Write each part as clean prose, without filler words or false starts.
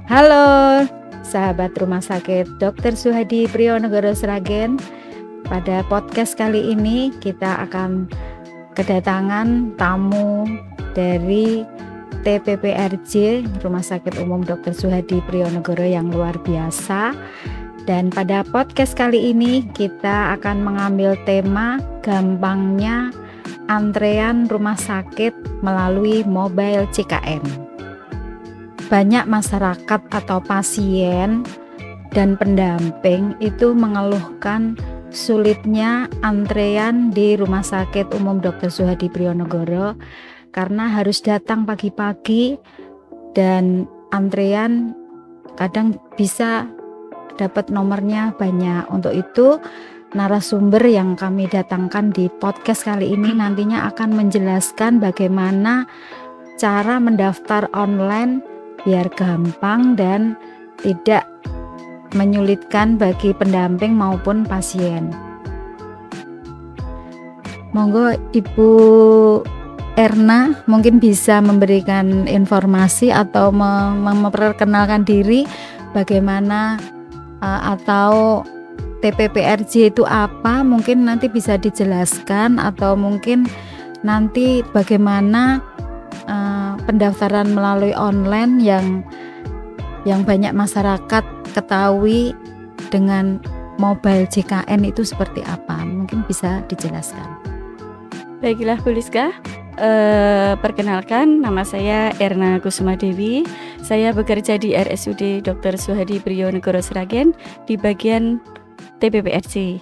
Halo, sahabat Rumah Sakit Dr. Suhadi Priyonegoros Sragen. Pada podcast kali ini kita akan kedatangan tamu dari TPPRJ Rumah Sakit Umum Dr. Suhadi Priyonegoros yang luar biasa. Dan pada podcast kali ini kita akan mengambil tema gampangnya antrean rumah sakit melalui mobile CKN. Banyak masyarakat atau pasien dan pendamping itu mengeluhkan sulitnya antrean di Rumah Sakit Umum Dr. Suhadi Priyonegoros karena harus datang pagi-pagi dan antrean kadang bisa dapat nomornya banyak. Untuk itu narasumber yang kami datangkan di podcast kali ini nantinya akan menjelaskan bagaimana cara mendaftar online biar gampang dan tidak menyulitkan bagi pendamping maupun pasien. Monggo Ibu Erna mungkin bisa memberikan informasi atau memperkenalkan diri bagaimana atau TPPRJ itu apa, mungkin nanti bisa dijelaskan atau mungkin nanti bagaimana pendaftaran melalui online yang banyak masyarakat ketahui dengan mobile JKN itu seperti apa, mungkin bisa dijelaskan. Baiklah Bu Liska, perkenalkan nama saya Erna Kusuma Dewi. Saya bekerja di RSUD Dr. Suhadi Priyonegoros Sragen di bagian TPPRJ.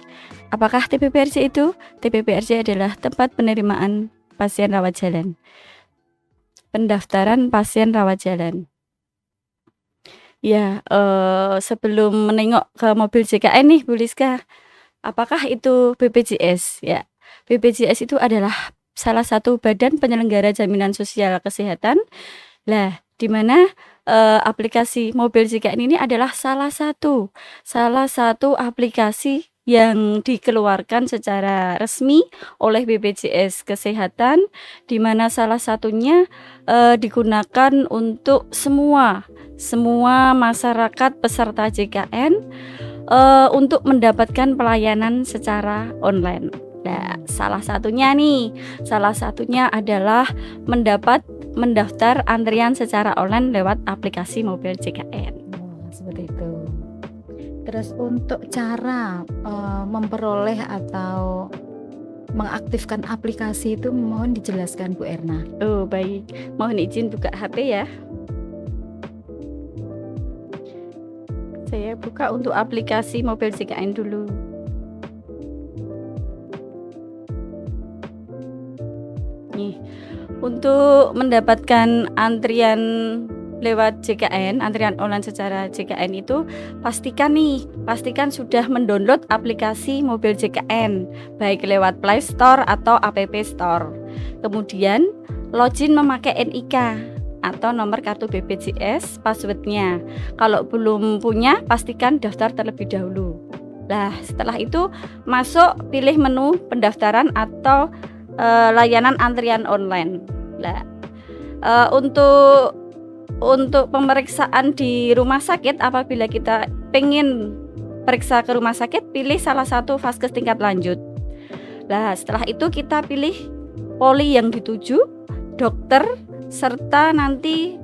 Apakah TPPRJ itu? TPPRJ adalah tempat penerimaan pasien rawat jalan. Pendaftaran pasien rawat jalan. Ya, sebelum menengok ke mobil JKN nih Bu Liska, apakah itu BPJS? Ya, BPJS itu adalah salah satu badan penyelenggara jaminan sosial kesehatan. Lah, di mana aplikasi mobil JKN ini adalah salah satu aplikasi yang dikeluarkan secara resmi oleh BPJS Kesehatan, di mana salah satunya digunakan untuk semua masyarakat peserta JKN untuk mendapatkan pelayanan secara online. Nah, salah satunya adalah mendaftar antrian secara online lewat aplikasi mobil JKN. Seperti itu. Terus untuk cara memperoleh atau mengaktifkan aplikasi itu mohon dijelaskan Bu Erna. Oh baik, mohon izin buka HP ya. Saya buka untuk aplikasi mobil JKN dulu. Nih, untuk mendapatkan antrian lewat JKN, antrian online secara JKN itu pastikan sudah mendownload aplikasi mobil JKN, baik lewat Play Store atau App Store. Kemudian login memakai NIK atau nomor kartu BPJS, passwordnya. Kalau belum punya, pastikan daftar terlebih dahulu. Nah, setelah itu masuk, pilih menu pendaftaran atau layanan antrian online. Nah, untuk pemeriksaan di rumah sakit, apabila kita pengen periksa ke rumah sakit, pilih salah satu vaskes tingkat lanjut. Nah, setelah itu kita pilih poli yang dituju, dokter, serta nanti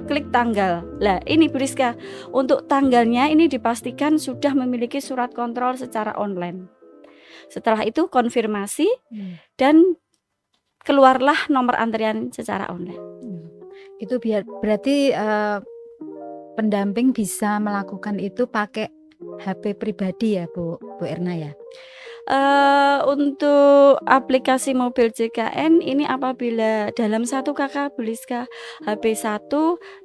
klik tanggal. Nah, ini Bu Rizka, untuk tanggalnya ini dipastikan sudah memiliki surat kontrol secara online. Setelah itu konfirmasi dan keluarlah nomor antrian secara online. Itu berarti pendamping bisa melakukan itu pakai HP pribadi ya Bu Erna ya? Untuk aplikasi mobil JKN ini apabila dalam satu kakak Bu Liska HP 1,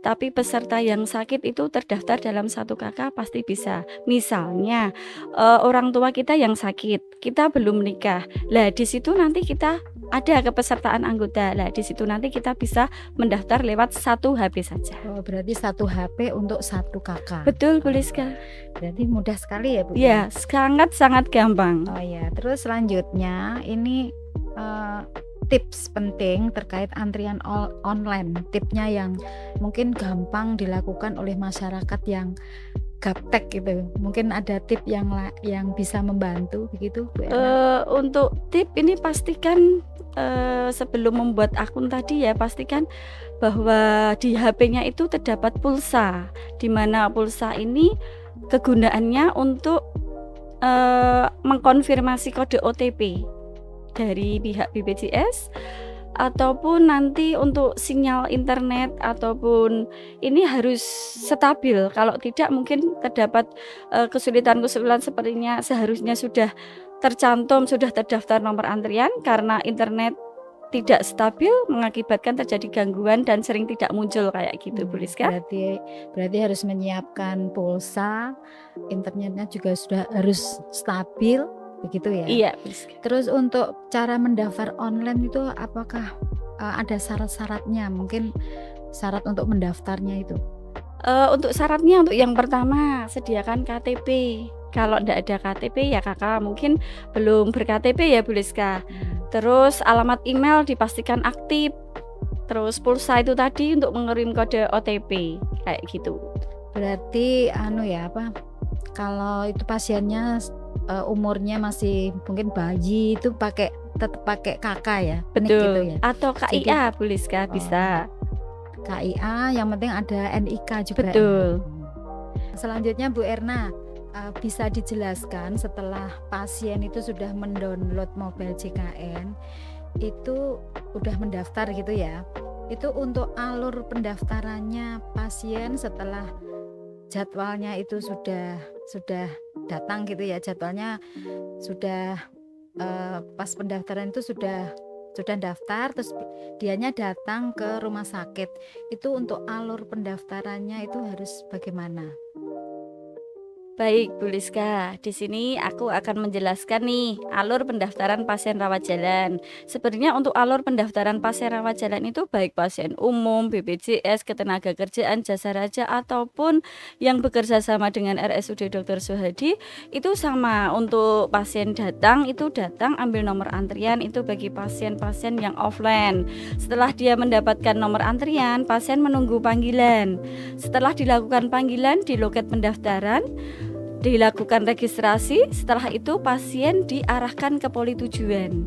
tapi peserta yang sakit itu terdaftar dalam satu kakak pasti bisa. Misalnya orang tua kita yang sakit, kita belum menikah. Lah di situ nanti kita ada kepesertaan anggota. Lah di situ nanti kita bisa mendaftar lewat satu HP saja. Oh, berarti satu HP untuk satu kakak. Betul Bu Liska. Berarti mudah sekali ya Bu? Ya, sangat gampang. Oh ya, terus selanjutnya ini tips penting terkait antrian online. Tipnya yang mungkin gampang dilakukan oleh masyarakat yang gaptek gitu. Mungkin ada tip yang bisa membantu begitu, Bu Erna? Untuk tip ini pastikan sebelum membuat akun tadi ya, pastikan bahwa di HP-nya itu terdapat pulsa, di mana pulsa ini kegunaannya untuk mengkonfirmasi kode OTP dari pihak BPJS, ataupun nanti untuk sinyal internet ataupun ini harus stabil. Kalau tidak mungkin terdapat kesulitan-kesulitan sepertinya seharusnya sudah tercantum, sudah terdaftar nomor antrian, karena internet tidak stabil mengakibatkan terjadi gangguan dan sering tidak muncul kayak gitu, Bu Rizka. Berarti harus menyiapkan pulsa, internetnya juga sudah harus stabil, begitu ya? Iya, Bu Rizka. Terus untuk cara mendaftar online itu apakah ada syarat-syaratnya? Mungkin syarat untuk mendaftarnya itu? Untuk syaratnya, untuk yang pertama sediakan KTP. Kalau tidak ada KTP ya kakak mungkin belum ber-KTP ya Bu Rizka. Terus alamat email dipastikan aktif. Terus pulsa itu tadi untuk mengirim kode OTP kayak gitu. Berarti kalau itu pasiennya umurnya masih mungkin bayi, itu tetap pakai KK ya? Betul. Gitu ya? Atau KIA Bu Rizka bisa. KIA yang penting ada NIK juga. Betul. Selanjutnya Bu Erna, bisa dijelaskan setelah pasien itu sudah mendownload mobile JKN, itu udah mendaftar gitu ya, itu untuk alur pendaftarannya pasien setelah jadwalnya itu sudah datang gitu ya, jadwalnya sudah pas pendaftaran itu sudah daftar, terus dianya datang ke rumah sakit, itu untuk alur pendaftarannya itu harus bagaimana? Baik Bu Rizka, di sini aku akan menjelaskan nih alur pendaftaran pasien rawat jalan. Sebenarnya untuk alur pendaftaran pasien rawat jalan itu baik pasien umum, BPJS, Ketenagakerjaan, Jasa Raja ataupun yang bekerja sama dengan RSUD Dr. Suhadi itu sama. Untuk pasien datang ambil nomor antrian itu bagi pasien-pasien yang offline. Setelah dia mendapatkan nomor antrian, pasien menunggu panggilan. Setelah dilakukan panggilan di loket pendaftaran, dilakukan registrasi, setelah itu pasien diarahkan ke poli tujuan.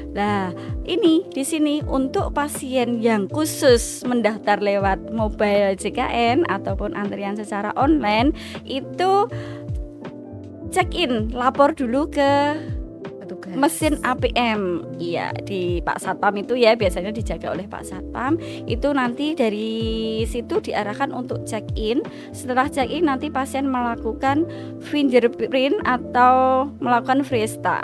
Nah, ini di sini untuk pasien yang khusus mendaftar lewat mobile JKN ataupun antrian secara online itu check-in, lapor dulu ke Petugas. Mesin APM. Iya, di Pak Satpam itu ya, biasanya dijaga oleh Pak Satpam. Itu nanti dari situ diarahkan untuk check-in. Setelah check-in nanti pasien melakukan fingerprint atau melakukan Fresta.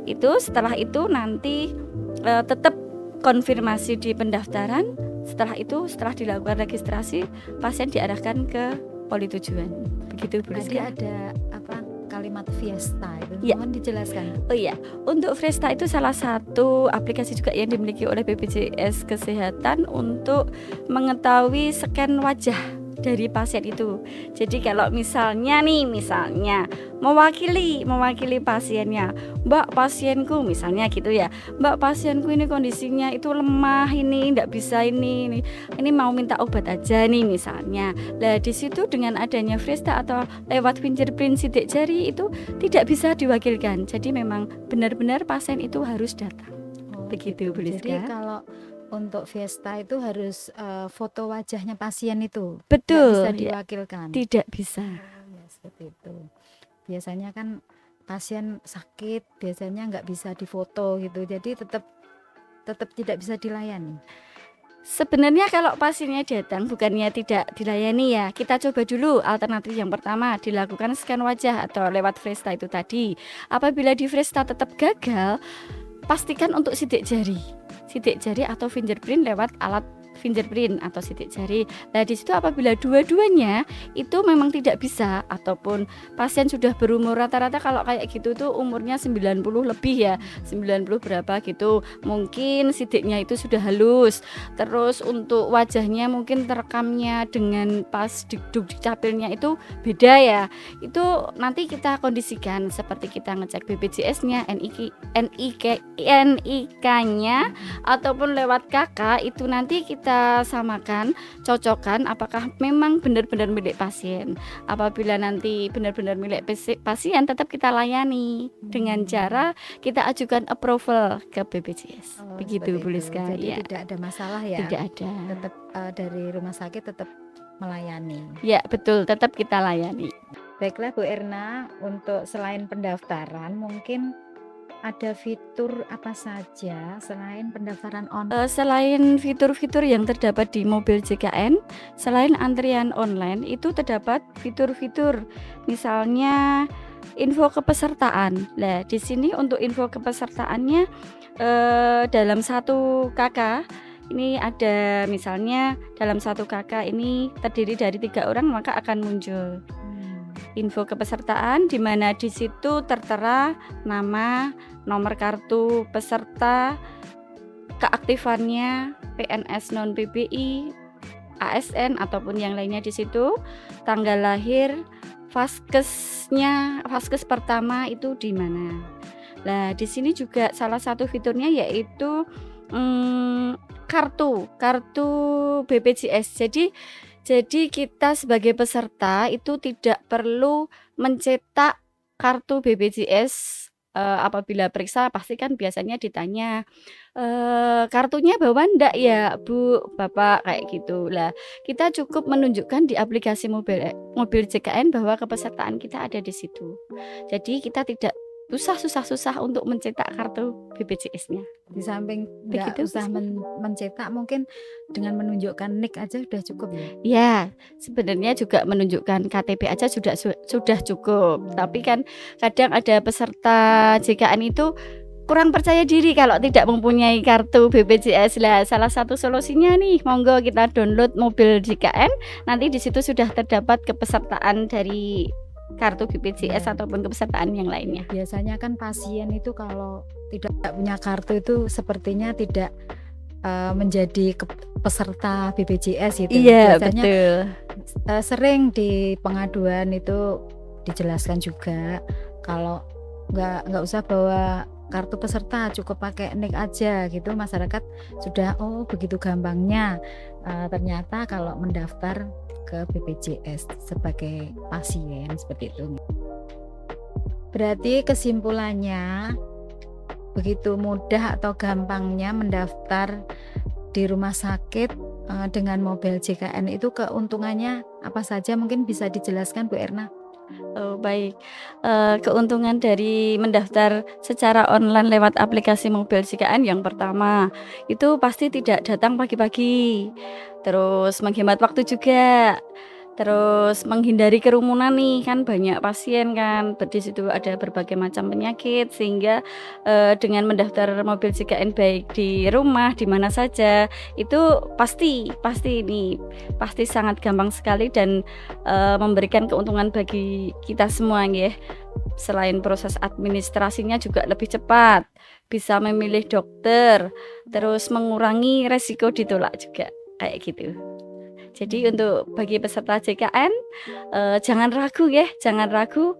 Itu setelah itu nanti tetap konfirmasi di pendaftaran. Setelah itu, setelah dilakukan registrasi, pasien diarahkan ke poli tujuan. Begitu Bu Tadi Rizka. ada kalimat Fiesta itu, Ya. mohon dijelaskan. Oh iya, untuk Fresta itu salah satu aplikasi juga yang dimiliki oleh BPJS Kesehatan untuk mengetahui scan wajah dari pasien itu. Jadi kalau misalnya mewakili pasiennya, Mbak pasienku misalnya gitu ya, Mbak pasienku ini kondisinya itu lemah, ini tidak bisa ini mau minta obat aja nih misalnya. Nah di situ dengan adanya Fresta atau lewat fingerprint sidik jari itu tidak bisa diwakilkan. Jadi memang benar-benar pasien itu harus datang. Begitu Bu Rizka. Jadi kalau untuk Fiesta itu harus foto wajahnya pasien itu. Betul. Nggak bisa diwakilkan. Tidak bisa. Ya, seperti itu. Biasanya kan pasien sakit, biasanya nggak bisa difoto gitu. Jadi tetap tidak bisa dilayani. Sebenarnya kalau pasiennya datang bukannya tidak dilayani ya. Kita coba dulu alternatif yang pertama, dilakukan scan wajah atau lewat Fresta itu tadi. Apabila di Fresta tetap gagal, pastikan untuk sidik jari atau fingerprint lewat alat fingerprint atau sidik jari. Nah, di situ apabila dua-duanya itu memang tidak bisa ataupun pasien sudah berumur rata-rata kalau kayak gitu tuh umurnya 90 lebih ya, 90 berapa gitu. Mungkin sidiknya itu sudah halus. Terus untuk wajahnya mungkin terekamnya dengan pas di capilnya itu beda ya. Itu nanti kita kondisikan seperti kita ngecek BPJS-nya, NIK-nya ataupun lewat KK itu nanti kita samakan, cocokkan apakah memang benar-benar milik pasien. Apabila nanti benar-benar milik pasien tetap kita layani dengan cara kita ajukan approval ke BPJS. Begitu Bu Liska. Jadi ya. tidak ada masalah ya. Tidak ada. Tetap dari rumah sakit tetap melayani. Ya, betul, tetap kita layani. Baiklah Bu Erna, untuk selain pendaftaran mungkin ada fitur apa saja selain pendaftaran online? Selain fitur-fitur yang terdapat di mobil JKN, selain antrian online itu terdapat fitur-fitur misalnya info kepesertaan. Nah, di sini untuk info kepesertaannya dalam satu KK ini ada misalnya dalam satu KK ini terdiri dari 3 orang maka akan muncul info kepesertaan di mana di situ tertera nama, nomor kartu peserta, keaktifannya, PNS non PBI, ASN ataupun yang lainnya di situ, tanggal lahir, vaskes pertama itu di mana. Nah, di sini juga salah satu fiturnya yaitu kartu BPJS. Jadi kita sebagai peserta itu tidak perlu mencetak kartu BPJS apabila periksa pasti kan biasanya ditanya kartunya bawa ndak ya Bu, Bapak kayak gitu. Lah, kita cukup menunjukkan di aplikasi mobil JKN bahwa kepesertaan kita ada di situ. Jadi kita tidak susah untuk mencetak kartu BPJS-nya. Di samping nggak usah mencetak, mungkin dengan menunjukkan NIK aja sudah cukup ya? Ya, sebenarnya juga menunjukkan KTP aja sudah cukup. Tapi kan kadang ada peserta JKN itu kurang percaya diri kalau tidak mempunyai kartu BPJS. Lah, salah satu solusinya nih, monggo kita download mobil JKN. Nanti di situ sudah terdapat kepesertaan dari kartu BPJS ataupun kepesertaan yang lainnya. Biasanya kan pasien itu kalau tidak punya kartu itu sepertinya tidak menjadi peserta BPJS gitu. Iya, biasanya betul. Sering di pengaduan itu dijelaskan juga kalau nggak usah bawa kartu peserta, cukup pakai NIK aja gitu. Masyarakat sudah begitu gampangnya. Ternyata kalau mendaftar ke BPJS sebagai pasien seperti itu. Berarti kesimpulannya begitu mudah atau gampangnya mendaftar di rumah sakit dengan mobil JKN itu keuntungannya apa saja, mungkin bisa dijelaskan Bu Erna? Oh, baik. Keuntungan dari mendaftar secara online lewat aplikasi mobil JKN yang pertama itu pasti tidak datang pagi-pagi, terus menghemat waktu juga, terus menghindari kerumunan nih, kan banyak pasien kan, di situ ada berbagai macam penyakit sehingga dengan mendaftar mobil JKN baik di rumah di mana saja itu pasti sangat gampang sekali dan memberikan keuntungan bagi kita semua ya. Selain proses administrasinya juga lebih cepat, bisa memilih dokter, terus mengurangi resiko ditolak juga kayak gitu. Jadi untuk bagi peserta JKN jangan ragu,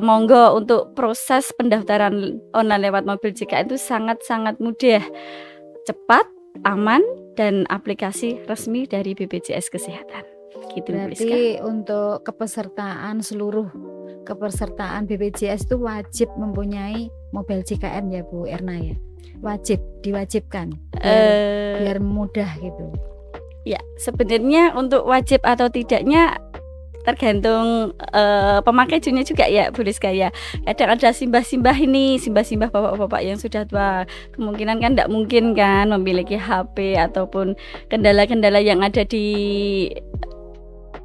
monggo untuk proses pendaftaran online lewat mobil JKN itu sangat-sangat mudah, cepat, aman, dan aplikasi resmi dari BPJS Kesehatan. Gitu, berarti untuk seluruh kepesertaan BPJS itu wajib mempunyai mobil JKN ya Bu Erna ya? Diwajibkan biar mudah gitu. Ya, sebenarnya untuk wajib atau tidaknya tergantung pemakai junnya juga ya Bu Liska ya. Kadang ada simbah-simbah bapak-bapak yang sudah tua, kemungkinan kan tidak mungkin kan memiliki HP ataupun kendala-kendala yang ada di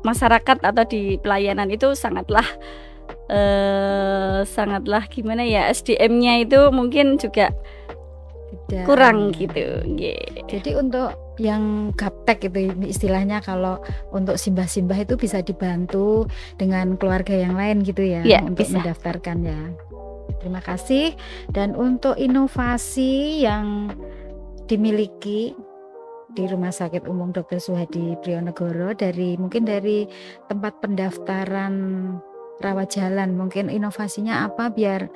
masyarakat atau di pelayanan itu sangatlah gimana ya, SDM-nya itu mungkin juga kurang gitu. Nggih. Jadi untuk yang gaptek itu istilahnya, kalau untuk simbah-simbah itu bisa dibantu dengan keluarga yang lain gitu ya, Iya, untuk bisa. mendaftarkan ya. Terima kasih. Dan untuk inovasi yang dimiliki di Rumah Sakit Umum Dr. Suhadi Priionegoro, mungkin dari tempat pendaftaran rawat jalan, mungkin inovasinya apa biar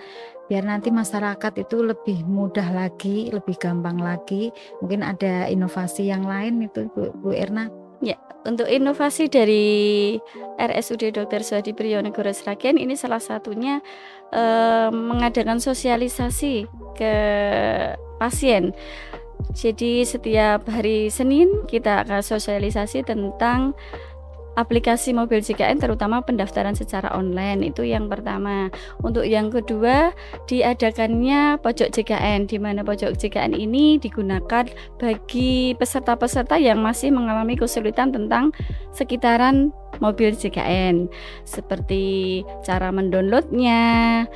nanti masyarakat itu lebih mudah lagi, lebih gampang lagi. Mungkin ada inovasi yang lain itu Bu Erna? Ya, untuk inovasi dari RSUD Dr. Suhadi Priionegoro Sragen ini salah satunya mengadakan sosialisasi ke pasien. Jadi setiap hari Senin kita akan sosialisasi tentang aplikasi mobil JKN, terutama pendaftaran secara online, itu yang pertama. Untuk yang kedua, diadakannya pojok JKN, di mana pojok JKN ini digunakan bagi peserta-peserta yang masih mengalami kesulitan tentang sekitaran mobil JKN, seperti cara mendownloadnya,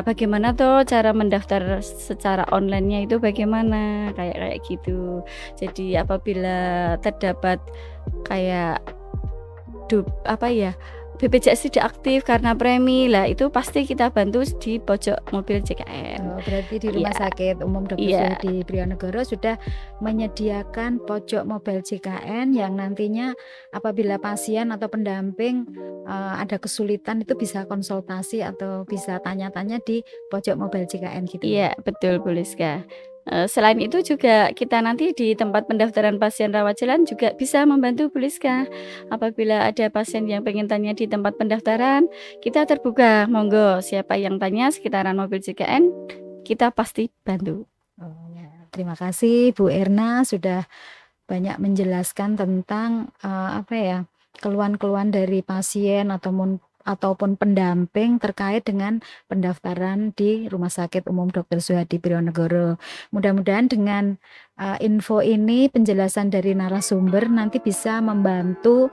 bagaimana cara mendaftar secara online-nya itu bagaimana, kayak gitu. Jadi apabila terdapat kayak BPJS tidak aktif karena premi lah, itu pasti kita bantu di pojok mobil JKN. Oh, berarti di Rumah Sakit Umum Dr. Suhadi Priionegoro sudah menyediakan pojok mobil JKN yang nantinya apabila pasien atau pendamping ada kesulitan itu bisa konsultasi atau bisa tanya-tanya di pojok mobil JKN gitu. Iya, betul Bu Liska. Selain itu juga kita nanti di tempat pendaftaran pasien rawat jalan juga bisa membantu Bu Liska. Apabila ada pasien yang pengen tanya di tempat pendaftaran, kita terbuka, monggo siapa yang tanya sekitaran mobil JKN, kita pasti bantu. Oh, ya. Terima kasih Bu Erna sudah banyak menjelaskan tentang keluhan-keluhan dari pasien ataupun pendamping terkait dengan pendaftaran di Rumah Sakit Umum Dr. Suhadi Priionegoro. Mudah-mudahan dengan info ini, penjelasan dari narasumber nanti bisa membantu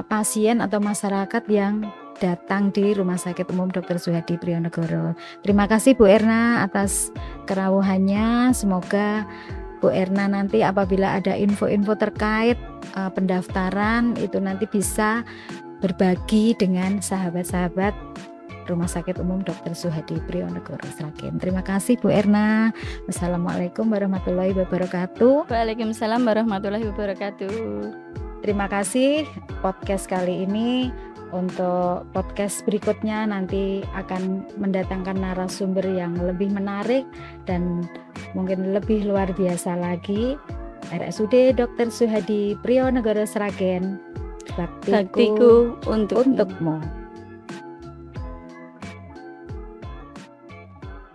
pasien atau masyarakat yang datang di Rumah Sakit Umum Dr. Suhadi Priionegoro. Terima kasih Bu Erna atas kerawuhannya. Semoga Bu Erna nanti apabila ada info-info terkait pendaftaran itu nanti bisa berbagi dengan sahabat-sahabat Rumah Sakit Umum Dr. Suhadi Priionegoro Sragen. Terima kasih Bu Erna. Wassalamualaikum warahmatullahi wabarakatuh. Waalaikumsalam warahmatullahi wabarakatuh. Terima kasih podcast kali ini. Untuk podcast berikutnya nanti akan mendatangkan narasumber yang lebih menarik dan mungkin lebih luar biasa lagi. RSUD Dr. Suhadi Priionegoro Sragen. Baktiku Untukmu.